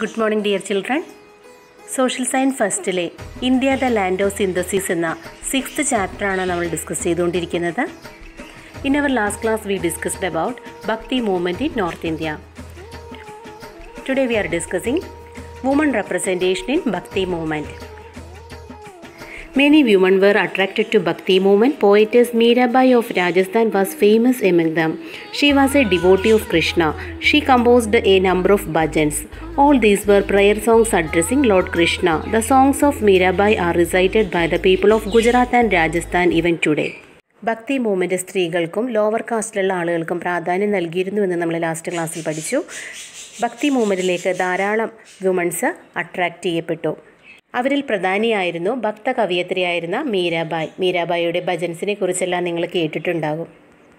Good morning dear children. Social Science Firstile India the Land of Synthesis എന്ന 6th chapter ആണ് നമ്മൾ discuss ചെയ്തുകൊണ്ടിരിക്കുന്നത്. In our last class we discussed about Bhakti movement in North India. Today we are discussing women representation in Bhakti movement. Many women were attracted to Bhakti movement. Poetess Mirabai of Rajasthan was famous among them. She was a devotee of Krishna. She composed a number of bhajans. All these were prayer songs addressing Lord Krishna. The songs of Mirabai are recited by the people of Gujarat and Rajasthan even today. ഭക്തി movement സ്ത്രീകൾക്കും lower കാസ്റ്റിലുള്ള ആളുകൾക്കും പ്രാധാന്യം നൽകിയിരുന്നുവെന്ന് നമ്മൾ last ക്ലാസ്സിൽ പഠിച്ചു. ഭക്തി മൂവ്മെൻറ്റിലേക്ക് ധാരാളം women's attract ചെയ്യപ്പെട്ടു. അവരിൽ പ്രധാനിയായിരുന്നു ഭക്ത കവയിത്രിയായിരുന്ന മീരാബായ്. മീരാബായിയുടെ ഭജൻസിനെ കുറിച്ചെല്ലാം നിങ്ങൾ കേട്ടിട്ടുണ്ടാകും.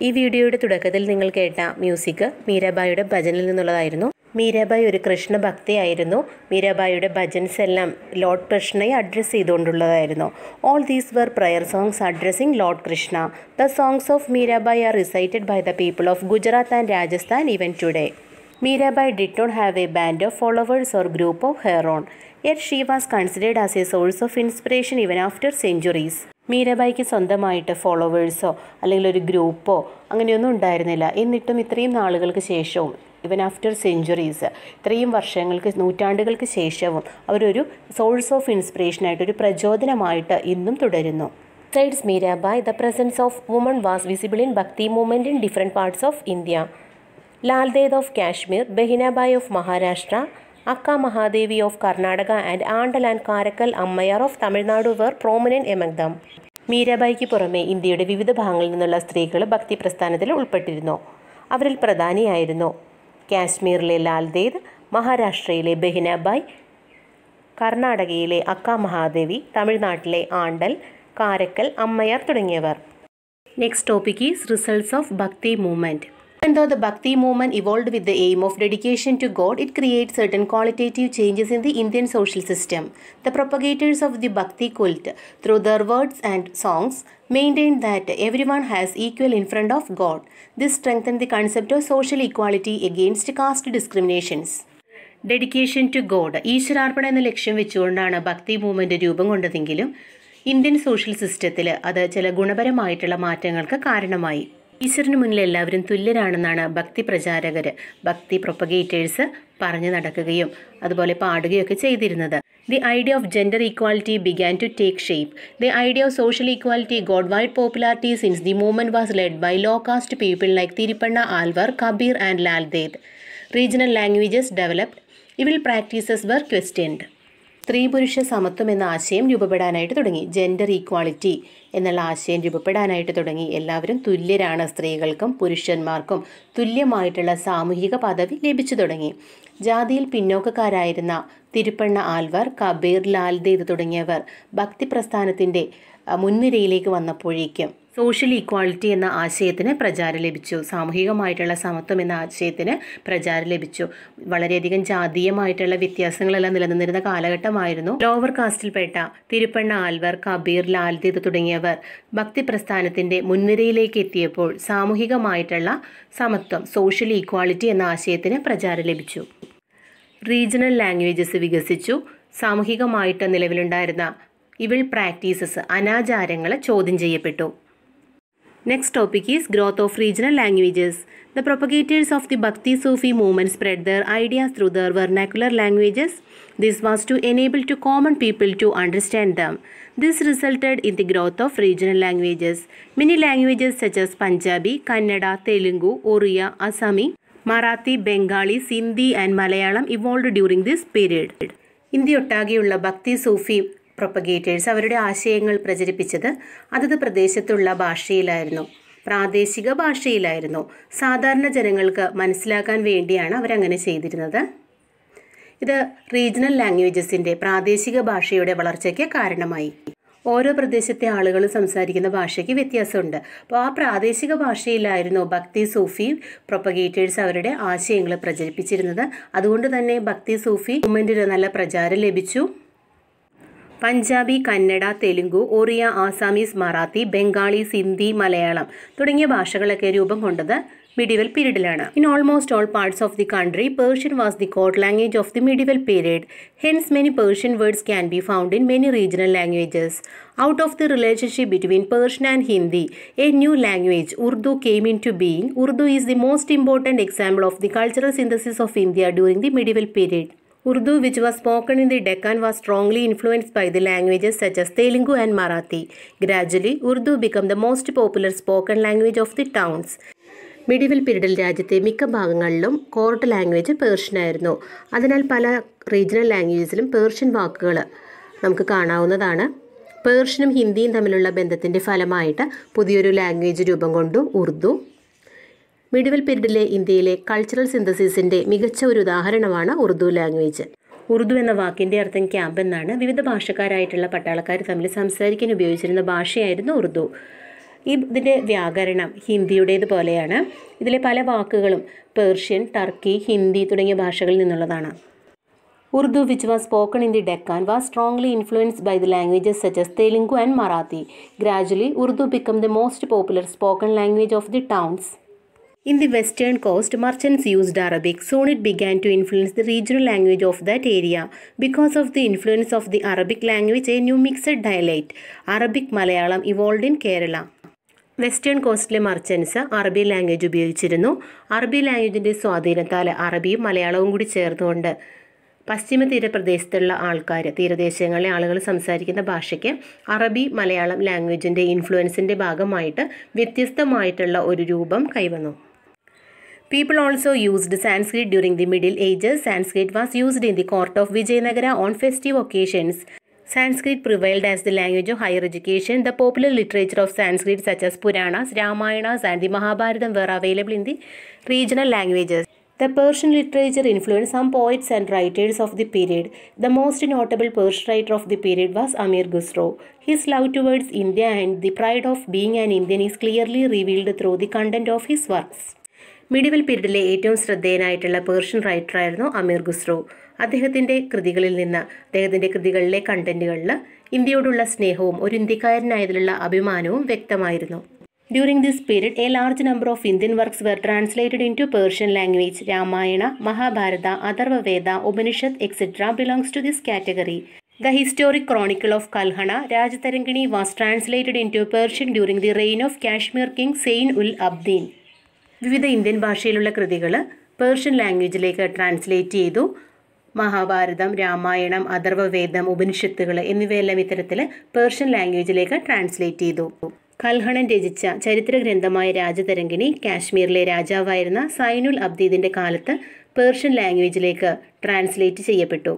ഈ വീഡിയോയുടെ തുടക്കത്തിൽ നിങ്ങൾ കേട്ട മ്യൂസിക് മീരാബായിയുടെ ഭജനിൽ നിന്നുള്ളതായിരുന്നു. മീരാബായ് ഒരു കൃഷ്ണ ഭക്തിയായിരുന്നു. മീരാബായിയുടെ ഭജൻസ് എല്ലാം ലോർഡ് കൃഷ്ണയെ അഡ്രസ്സ് ചെയ്തുകൊണ്ടുള്ളതായിരുന്നു. All these were prayer songs addressing lord Krishna. The songs of Mirabai are recited by the people of Gujarat and Rajasthan even today. Mirabai did not have a band of followers or group of her own, yet she was considered as a source of inspiration even after centuries. മീരാബായിക്ക് സ്വന്തമായിട്ട് ഫോളോവേഴ്സോ അല്ലെങ്കിൽ ഒരു ഗ്രൂപ്പോ അങ്ങനെയൊന്നും ഉണ്ടായിരുന്നില്ല. എന്നിട്ടും ഇത്രയും നാളുകൾക്ക് ശേഷവും even after centuries ഇത്രയും വർഷങ്ങൾക്ക് നൂറ്റാണ്ടുകൾക്ക് ശേഷവും അവരൊരു സോഴ്സ് ഓഫ് ഇൻസ്പിറേഷനായിട്ട് ഒരു പ്രചോദനമായിട്ട് ഇന്നും തുടരുന്നു. Besides Mirabai, the presence of women was visible in Bhakti movement in different parts of India. Lal Ded of Kashmir, Behinabai of Maharashtra, Akka Mahadevi of Karnataka and Andal and Karakkal Ammayar of Tamil Nadu were prominent among them. മീരാബായിക്ക് പുറമെ ഇന്ത്യയുടെ വിവിധ ഭാഗങ്ങളിൽ നിന്നുള്ള സ്ത്രീകൾ ഭക്തി പ്രസ്ഥാനത്തിൽ ഉൾപ്പെട്ടിരുന്നു. അവരിൽ പ്രധാനിയായിരുന്നു കാശ്മീരിലെ ലാൽ ദേദ്, മഹാരാഷ്ട്രയിലെ ബഹിനാബായ്, കർണാടകയിലെ അക്ക മഹാദേവി, തമിഴ്നാട്ടിലെ ആണ്ടൽ, കാരക്കൽ അമ്മയാർ തുടങ്ങിയവർ. Next topic is results of ഭക്തി movement. Even though the Bhakti movement evolved with the aim of dedication to God, it created certain qualitative changes in the Indian social system. The propagators of the Bhakti cult, through their words and songs, maintained that everyone has equal in front of God. This strengthened the concept of social equality against caste discriminations. Dedication to god, ഈശ്വരാർപ്പണ എന്ന ലക്ഷ്യം വെച്ചുകൊണ്ടാണ് ഭക്തി movement രൂപം കൊണ്ടതെങ്കിലും Indian social സിസ്റ്റത്തിൽ അത് ചില ഗുണപരമായിട്ടുള്ള മാറ്റങ്ങൾക്ക് കാരണമായി. ഈശ്വരന് മുന്നിൽ എല്ലാവരും തുല്യരാണെന്നാണ് ഭക്തി പ്രചാരകർ, ഭക്തി പ്രൊപ്പഗേറ്റേഴ്സ് പറഞ്ഞു നടക്കുകയും അതുപോലെ പാടുകയൊക്കെ ചെയ്തിരുന്നത്. The idea of gender equality began to take shape. The idea of social equality got wide popularity since the movement was led by low caste people like Tiruppan Alvar, Kabir and Lal Ded. Regional languages developed. Evil practices were questioned. സ്ത്രീ പുരുഷ സമത്വം എന്ന ആശയം രൂപപ്പെടാനായിട്ട് തുടങ്ങി. Gender equality എന്നുള്ള ആശയം രൂപപ്പെടാനായിട്ട് തുടങ്ങി. എല്ലാവരും തുല്യരാണ്, സ്ത്രീകൾക്കും പുരുഷന്മാർക്കും തുല്യമായിട്ടുള്ള സാമൂഹിക പദവി ലഭിച്ചു തുടങ്ങി. ജാതിയിൽ പിന്നോക്കക്കാരായിരുന്ന തിരുപ്പണ്ണ ആൽവർ, കബീർ, ലാൽ ദേദ് തുടങ്ങിയവർ ഭക്തി പ്രസ്ഥാനത്തിൻ്റെ മുൻനിരയിലേക്ക് വന്നപ്പോഴേക്കും സോഷ്യൽ ഈക്വാളിറ്റി എന്ന ആശയത്തിന് പ്രചാരം ലഭിച്ചു. സാമൂഹികമായിട്ടുള്ള സമത്വം എന്ന ആശയത്തിന് പ്രചാരം ലഭിച്ചു. വളരെയധികം ജാതീയമായിട്ടുള്ള വ്യത്യാസങ്ങളെല്ലാം നിലനിന്നിരുന്ന കാലഘട്ടമായിരുന്നു. ലോവർ കാസ്റ്റിൽപ്പെട്ട തിരുപ്പണ്ണ ആൽവർ, കബീർ, ലാൽ ദേദ് തുടങ്ങിയവർ ഭക്തി പ്രസ്ഥാനത്തിൻ്റെ മുൻനിരയിലേക്ക് എത്തിയപ്പോൾ സാമൂഹികമായിട്ടുള്ള സമത്വം, സോഷ്യൽ ഈക്വാളിറ്റി എന്ന ആശയത്തിന് പ്രചാരം ലഭിച്ചു. റീജിയണൽ ലാംഗ്വേജസ് വികസിച്ചു. സാമൂഹികമായിട്ട് നിലവിലുണ്ടായിരുന്ന ഇവിൾ പ്രാക്ടീസസ്, അനാചാരങ്ങൾ ചോദ്യം ചെയ്യപ്പെട്ടു. Next topic is growth of regional languages. The propagators of the Bhakti Sufi movement spread their ideas through their vernacular languages. This was to enable to common people to understand them. This resulted in the growth of regional languages. Many languages such as Punjabi, Kannada, Telugu, Oriya, Assami, Marathi, Bengali, Sindhi and Malayalam evolved during this period. ഇന്ത്യയൊട്ടാകെയുള്ള ഭക്തി സൂഫി propagators അവരുടെ ആശയങ്ങൾ പ്രചരിപ്പിച്ചത് അതത് പ്രദേശത്തുള്ള ഭാഷയിലായിരുന്നു, പ്രാദേശിക ഭാഷയിലായിരുന്നു. സാധാരണ ജനങ്ങൾക്ക് മനസ്സിലാക്കാൻ വേണ്ടിയാണ് അവരങ്ങനെ ചെയ്തിരുന്നത്. ഇത് റീജിയണൽ ലാംഗ്വേജസിൻ്റെ, പ്രാദേശിക ഭാഷയുടെ വളർച്ചയ്ക്ക് കാരണമായി. ഓരോ പ്രദേശത്തെ ആളുകൾ സംസാരിക്കുന്ന ഭാഷയ്ക്ക് വ്യത്യാസമുണ്ട്. അപ്പോൾ ആ പ്രാദേശിക ഭാഷയിലായിരുന്നു ഭക്തി സൂഫി പ്രൊപ്പഗേറ്റേഴ്സ് അവരുടെ ആശയങ്ങൾ പ്രചരിപ്പിച്ചിരുന്നത്. അതുകൊണ്ട് തന്നെ ഭക്തി സൂഫി മൂവ്മെൻറ്റിന് നല്ല പ്രചാരം ലഭിച്ചു. പഞ്ചാബി, കന്നഡ, തെലുങ്കു, ഒറിയ, ആസാമീസ്, മറാത്തി, ബംഗാളി, സിന്ധി, മലയാളം തുടങ്ങിയ ഭാഷകളൊക്കെ രൂപം കൊണ്ടത് medieval പീരീഡിലാണ്. In almost all parts of the country, Persian was the court language of the medieval period. Hence, many Persian words can be found in many regional languages. Out of the relationship between Persian and Hindi, a new language, Urdu, came into being. Urdu is the most important example of the cultural synthesis of India during the medieval period. Urdu, which was spoken in the Deccan, was strongly influenced by the languages such as Telugu and Marathi. Gradually, Urdu became the most popular spoken language of the towns. Medieval പീരീഡിൽ രാജ്യത്തെ മിക്ക ഭാഗങ്ങളിലും court language Persian ആയിരുന്നു. അതിനാൽ പല regional ലാംഗ്വേജസിലും Persian വാക്കുകൾ നമുക്ക് കാണാവുന്നതാണ്. പേർഷ്യനും ഹിന്ദിയും തമ്മിലുള്ള ബന്ധത്തിൻ്റെ ഫലമായിട്ട് പുതിയൊരു ലാംഗ്വേജ് രൂപം കൊണ്ടു, ഉറുദു. മിഡീവൽ പീരീഡിലെ ഇന്ത്യയിലെ കൾച്ചറൽ സിന്തസിസിൻ്റെ മികച്ച ഒരു ഉദാഹരണമാണ് ഉറുദു ലാംഗ്വേജ്. ഉറുദു എന്ന വാക്കിൻ്റെ അർത്ഥം ക്യാമ്പ് എന്നാണ്. വിവിധ ഭാഷക്കാരായിട്ടുള്ള പട്ടാളക്കാർ തമ്മിൽ സംസാരിക്കാൻ ഉപയോഗിച്ചിരുന്ന ഭാഷയായിരുന്നു ഉറുദു. ഇതിൻ്റെ വ്യാകരണം ഹിന്ദിയുടേതുപോലെയാണ്. ഇതിലെ പല വാക്കുകളും പേർഷ്യൻ, ടർക്കി, ഹിന്ദി തുടങ്ങിയ ഭാഷകളിൽ നിന്നുള്ളതാണ്. Urdu, which was spoken in the Deccan, was strongly influenced by the languages such as Telugu and Marathi. Gradually Urdu became the most popular spoken language of the towns. In the western coast, merchants used Arabic. Soon it began to influence the regional language of that area. Because of the influence of the Arabic language, a new mixed dialect, Arabic Malayalam, evolved in Kerala. Western കോസ്റ്റിലെ merchants അറബി language ഉപയോഗിച്ചിരുന്നു. അറബി ലാംഗ്വേജിൻ്റെ സ്വാധീനത്താൽ അറബിയും മലയാളവും കൂടി ചേർന്നുകൊണ്ട് പശ്ചിമ തീരപ്രദേശത്തുള്ള ആൾക്കാർ, തീരദേശങ്ങളിലെ ആളുകൾ സംസാരിക്കുന്ന ഭാഷയ്ക്ക് അറബി മലയാളം ലാംഗ്വേജിൻ്റെ ഇൻഫ്ലുവൻസിൻ്റെ ഭാഗമായിട്ട് വ്യത്യസ്തമായിട്ടുള്ള ഒരു രൂപം കൈവന്നു. People also used Sanskrit during the Middle Ages. Sanskrit was used in the court of Vijayanagara on festive occasions. Sanskrit prevailed as the language of higher education. The popular literature of Sanskrit such as Puranas, Ramayanas and the Mahabharatam were available in the regional languages. The Persian literature influenced some poets and writers of the period. The most notable Persian writer of the period was Amir Khusro. His love towards India and the pride of being an Indian is clearly revealed through the content of his works. Medieval പീരീഡിലെ ഏറ്റവും ശ്രദ്ധേയനായിട്ടുള്ള Persian റൈറ്ററായിരുന്നു അമീർ ഖുസ്രോ. അദ്ദേഹത്തിൻ്റെ കൃതികളിലെ കണ്ടന്റുകളിൽ ഇന്ത്യയോടുള്ള സ്നേഹവും ഒരു ഇന്ത്യക്കാരനായതിലുള്ള അഭിമാനവും വ്യക്തമായിരുന്നു. During this period, a large number of Indian works were translated into Persian language. Ramayana, Mahabharata, Atharva Veda, Upanishad, etc. belongs to this category. The historic chronicle of Kalhana, Rajtarangini, was translated into Persian during the reign of Kashmir king Zain ul Abdin. വിവിധ Indian ഭാഷയിലുള്ള കൃതികൾ Persian ലാംഗ്വേജിലേക്ക് translate ചെയ്തു. മഹാഭാരതം, രാമായണം, അഥർവവേദം, ഉപനിഷത്തുകൾ എന്നിവയെല്ലാം ഇത്തരത്തിൽ Persian ലാംഗ്വേജിലേക്ക് translate ചെയ്തു. കൽഹണൻ രചിച്ച ചരിത്ര ഗ്രന്ഥമായ രാജതരംഗിണി കാശ്മീരിലെ രാജാവായിരുന്ന സൈനുൽ അബ്ദീദിൻ്റെ കാലത്ത് പേർഷ്യൻ ലാംഗ്വേജിലേക്ക് ട്രാൻസ്ലേറ്റ് ചെയ്യപ്പെട്ടു.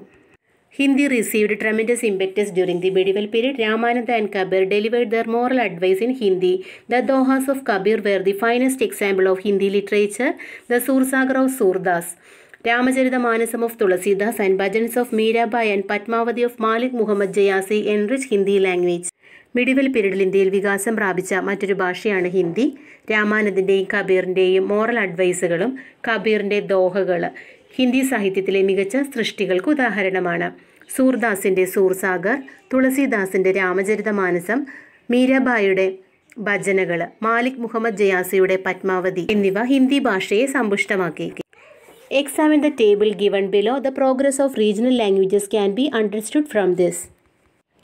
Hindi received tremendous impetus during the medieval period. Ramananda and Kabir delivered their moral advice in Hindi. The Dohas of Kabir were the finest example of Hindi literature. The Sursagar of Surdas, Ramacharitamanasam of Tulasidas and Bhajans of Mirabai and Padmavati of Malik Muhammad Jayasi enriched Hindi language. Medieval പീരീഡിൽ ഇന്ത്യയിൽ വികാസം പ്രാപിച്ച മറ്റൊരു ഭാഷയാണ് Hindi. രാമാനന്ദിൻ്റെയും കബീറിൻ്റെയും moral അഡ്വൈസുകളും കബീറിൻ്റെ ദോഹകൾ Hindi സാഹിത്യത്തിലെ മികച്ച സൃഷ്ടികൾക്ക് ഉദാഹരണമാണ്. സൂർദാസിൻ്റെ സൂർസാഗർ, തുളസീദാസിൻ്റെ രാമചരിതമാനസം, മീരാബായിയുടെ ഭജനകൾ, മാലിക് മുഹമ്മദ് ജയാസിയുടെ പത്മാവതി എന്നിവ ഹിന്ദി ഭാഷയെ സമ്പുഷ്ടമാക്കി. Examine the table given below. The progress of regional languages can be understood from this.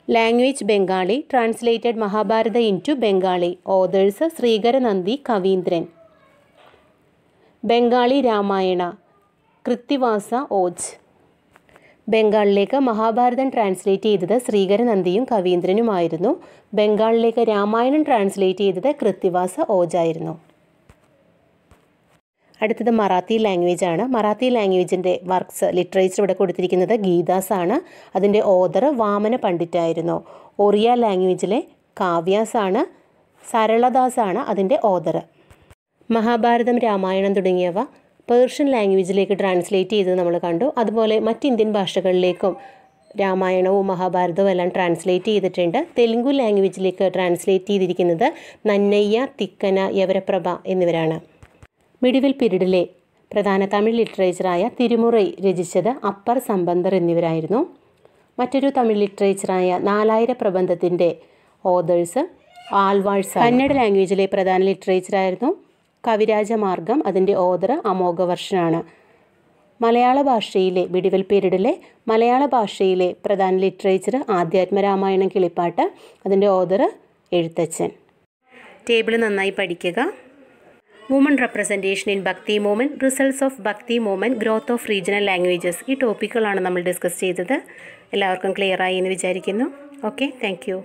Language Bengali, translated Mahabharata into Bengali. Authors Srigara Nandi Kavindran. Bengali Ramayana, Krittibas Ojha. ബംഗാളിലേക്ക് മഹാഭാരതം ട്രാൻസ്ലേറ്റ് ചെയ്തത് ശ്രീകരനന്ദിയും കവീന്ദ്രനുമായിരുന്നു. ബംഗാളിലേക്ക് രാമായണം ട്രാൻസ്ലേറ്റ് ചെയ്തത് കൃത്തിവാസ ഓജായിരുന്നു. അടുത്തത് മറാത്തി ലാംഗ്വേജ് ആണ്. മറാത്തി ലാംഗ്വേജിൻ്റെ വർക്ക്സ്, ലിറ്ററേച്ചർ ഇവിടെ കൊടുത്തിരിക്കുന്നത് ഗീതാസ് ആണ്. അതിൻ്റെ ഓതർ വാമന പണ്ഡിറ്റായിരുന്നു. ഒറിയ ലാംഗ്വേജിലെ കാവ്യാസ് ആണ്. സരളദാസ് ആണ് അതിൻ്റെ ഓതർ. മഹാഭാരതം, രാമായണം തുടങ്ങിയവ പേർഷ്യൻ ലാംഗ്വേജിലേക്ക് ട്രാൻസ്ലേറ്റ് ചെയ്തത് നമ്മൾ കണ്ടു. അതുപോലെ മറ്റ് ഇന്ത്യൻ ഭാഷകളിലേക്കും രാമായണവും മഹാഭാരതവും എല്ലാം ട്രാൻസ്ലേറ്റ് ചെയ്തിട്ടുണ്ട്. തെലുങ്കു ലാംഗ്വേജിലേക്ക് ട്രാൻസ്ലേറ്റ് ചെയ്തിരിക്കുന്നത് നന്നയ്യ, തിക്കന, യവരപ്രഭ എന്നിവരാണ്. മിഡിവൽ പീരീഡിലെ പ്രധാന തമിഴ് ലിറ്ററേച്ചറായ തിരുമുറൈ രചിച്ചത് അപ്പർ സമ്പന്തർ എന്നിവരായിരുന്നു. മറ്റൊരു തമിഴ് ലിറ്ററേച്ചറായ നാലായിര പ്രബന്ധത്തിൻ്റെ ഓതേഴ്സ് ആൽവാഴ്സ്. കന്നഡ ലാംഗ്വേജിലെ പ്രധാന ലിറ്ററേച്ചറായിരുന്നു കവിരാജമാർഗം അതിൻ്റെ ഓതർ അമോഘവർഷനാണ്. മലയാള ഭാഷയിലെ വിടിവൽ പീരീഡിലെ മലയാള ഭാഷയിലെ പ്രധാന ലിറ്ററേച്ചർ ആധ്യാത്മരാമായണം കിളിപ്പാട്ട്, അതിൻ്റെ ഓതർ എഴുത്തച്ഛൻ. ടേബിൾ നന്നായി പഠിക്കുക. വുമൺ റെപ്രസെൻറ്റേഷൻ ഇൻ ഭക്തി മൂവ്മെൻറ്റ്, റിസൾട്ട്സ് ഓഫ് ഭക്തി movement, growth of regional languages, ഈ ടോപ്പിക്കുകളാണ് നമ്മൾ ഡിസ്കസ് ചെയ്തത്. എല്ലാവർക്കും ക്ലിയർ ആയി എന്ന് വിചാരിക്കുന്നു. Okay, thank you.